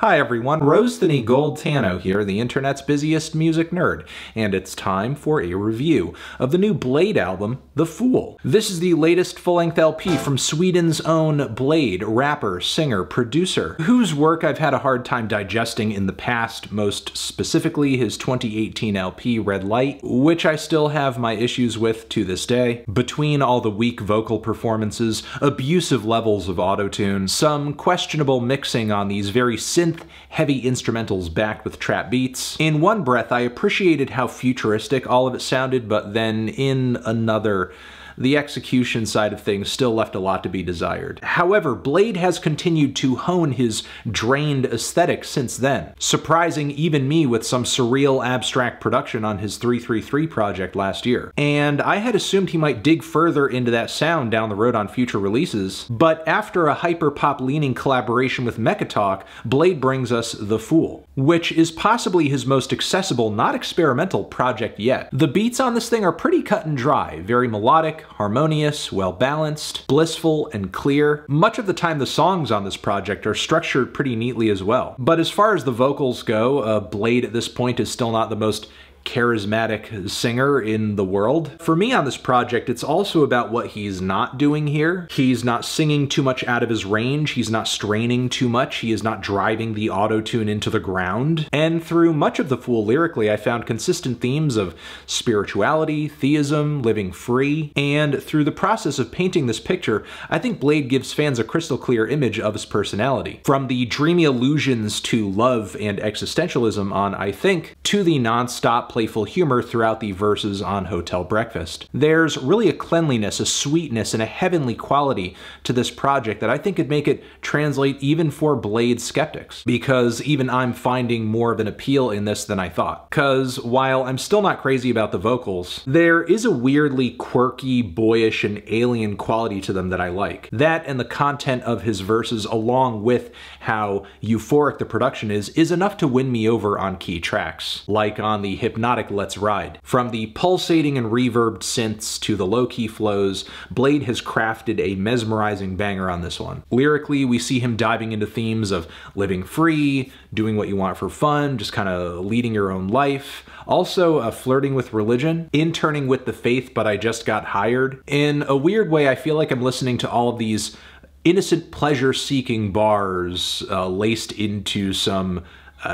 Hi everyone, Rosethany Gold-Tano here, the internet's busiest music nerd, and it's time for a review of the new Blade album, The Fool. This is the latest full-length LP from Sweden's own Blade, rapper, singer, producer, whose work I've had a hard time digesting in the past, most specifically his 2018 LP, Red Light, which I still have my issues with to this day. Between all the weak vocal performances, abusive levels of autotune, some questionable mixing on these very synth-heavy instrumentals backed with trap beats. In one breath, I appreciated how futuristic all of it sounded, but then in another, the execution side of things still left a lot to be desired. However, Blade has continued to hone his drained aesthetic since then, surprising even me with some surreal abstract production on his 333 project last year. And I had assumed he might dig further into that sound down the road on future releases, but after a hyper-pop-leaning collaboration with Mechatalk, Blade brings us The Fool, which is possibly his most accessible, not experimental project yet. The beats on this thing are pretty cut and dry, very melodic, harmonious, well-balanced, blissful, and clear. Much of the time the songs on this project are structured pretty neatly as well. But as far as the vocals go, Blade at this point is still not the most charismatic singer in the world. For me on this project, it's also about what he's not doing here. He's not singing too much out of his range, he's not straining too much, he is not driving the auto-tune into the ground. And through much of The Fool lyrically, I found consistent themes of spirituality, theism, living free, and through the process of painting this picture, I think Blade gives fans a crystal clear image of his personality. From the dreamy allusions to love and existentialism on I Think, to the non-stop playful humor throughout the verses on Hotel Breakfast. There's really a cleanliness, a sweetness, and a heavenly quality to this project that I think could make it translate even for Blade skeptics, because even I'm finding more of an appeal in this than I thought. Because while I'm still not crazy about the vocals, there is a weirdly quirky, boyish, and alien quality to them that I like. That and the content of his verses, along with how euphoric the production is enough to win me over on key tracks, like on the hypnotic Let's Ride. From the pulsating and reverbed synths to the low-key flows, Blade has crafted a mesmerizing banger on this one. Lyrically, we see him diving into themes of living free, doing what you want for fun, just kind of leading your own life. Also, flirting with religion, interning with the faith, but I just got hired. In a weird way, I feel like I'm listening to all of these innocent pleasure-seeking bars laced into some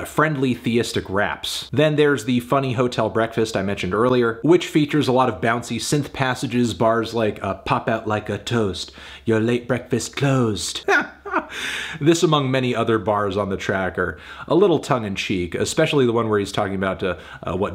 friendly theistic raps. Then there's the funny Hotel Breakfast I mentioned earlier, which features a lot of bouncy synth passages, bars like pop out like a toast, your late breakfast closed. This, among many other bars on the track, are a little tongue-in-cheek, especially the one where he's talking about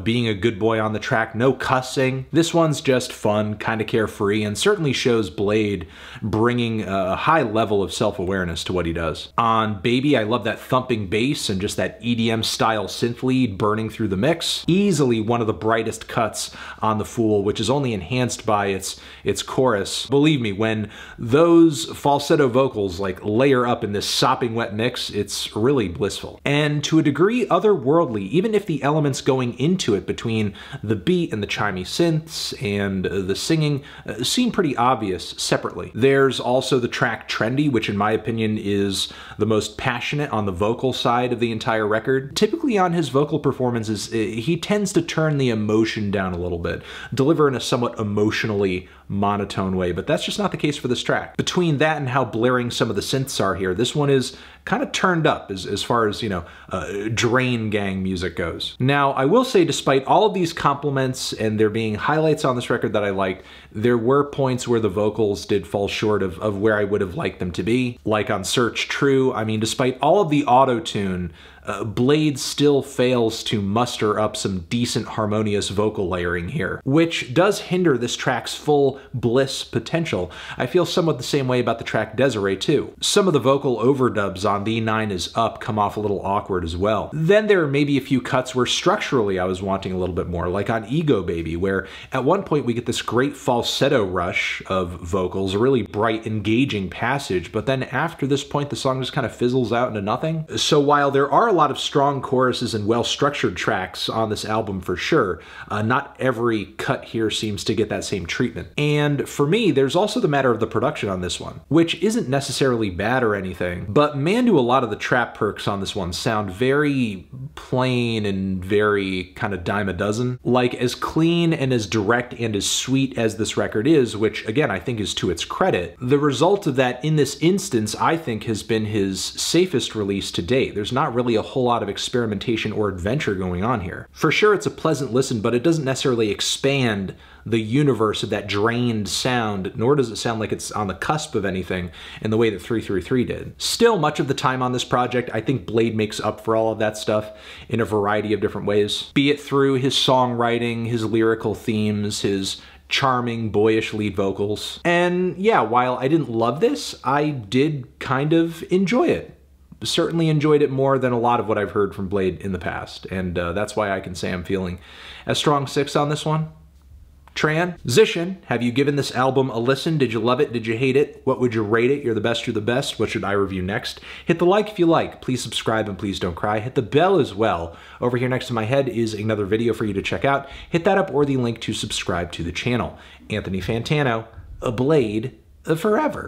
being a good boy on the track, no cussing. This one's just fun, kind of carefree, and certainly shows Blade bringing a high level of self-awareness to what he does. On Baby, I love that thumping bass and just that EDM-style synth lead burning through the mix. Easily one of the brightest cuts on The Fool, which is only enhanced by its chorus. Believe me, when those falsetto vocals layer up in this sopping wet mix, it's really blissful. And to a degree otherworldly, even if the elements going into it between the beat and the chimey synths and the singing seem pretty obvious separately. There's also the track Trendy, which in my opinion is the most passionate on the vocal side of the entire record. Typically on his vocal performances, he tends to turn the emotion down a little bit, deliver in a somewhat emotionally monotone way, but that's just not the case for this track. Between that and how blaring some of the synths are here, this one is kind of turned up as far as, Drain Gang music goes. Now, I will say, despite all of these compliments and there being highlights on this record that I liked, there were points where the vocals did fall short of where I would have liked them to be. Like on Search True, I mean, despite all of the auto-tune, Blade still fails to muster up some decent harmonious vocal layering here, which does hinder this track's full bliss potential. I feel somewhat the same way about the track Desiree too. Some of the vocal overdubs on The 9 Is Up come off a little awkward as well. Then there are maybe a few cuts where structurally I was wanting a little bit more, like on Ego Baby, where at one point we get this great falsetto rush of vocals, a really bright, engaging passage, but then after this point the song just kind of fizzles out into nothing. So while there are a lot of strong choruses and well-structured tracks on this album for sure. Not every cut here seems to get that same treatment. And for me, there's also the matter of the production on this one, which isn't necessarily bad or anything, but man, do a lot of the trap perks on this one sound very plain and very kind of dime a dozen. Like, as clean and as direct and as sweet as this record is, which again I think is to its credit, the result of that in this instance I think has been his safest release to date. There's not really a whole lot of experimentation or adventure going on here. For sure it's a pleasant listen, but it doesn't necessarily expand the universe of that drained sound, nor does it sound like it's on the cusp of anything in the way that 333 did. Still, much of the time on this project, I think Blade makes up for all of that stuff in a variety of different ways. Be it through his songwriting, his lyrical themes, his charming, boyish lead vocals. And yeah, while I didn't love this, I did kind of enjoy it. Certainly enjoyed it more than a lot of what I've heard from Blade in the past, and that's why I can say I'm feeling a strong 6 on this one. Transition, have you given this album a listen? Did you love it? Did you hate it? What would you rate it? You're the best, you're the best. What should I review next? Hit the like if you like. Please subscribe and please don't cry. Hit the bell as well. Over here next to my head is another video for you to check out. Hit that up or the link to subscribe to the channel. Anthony Fantano, a Blade forever.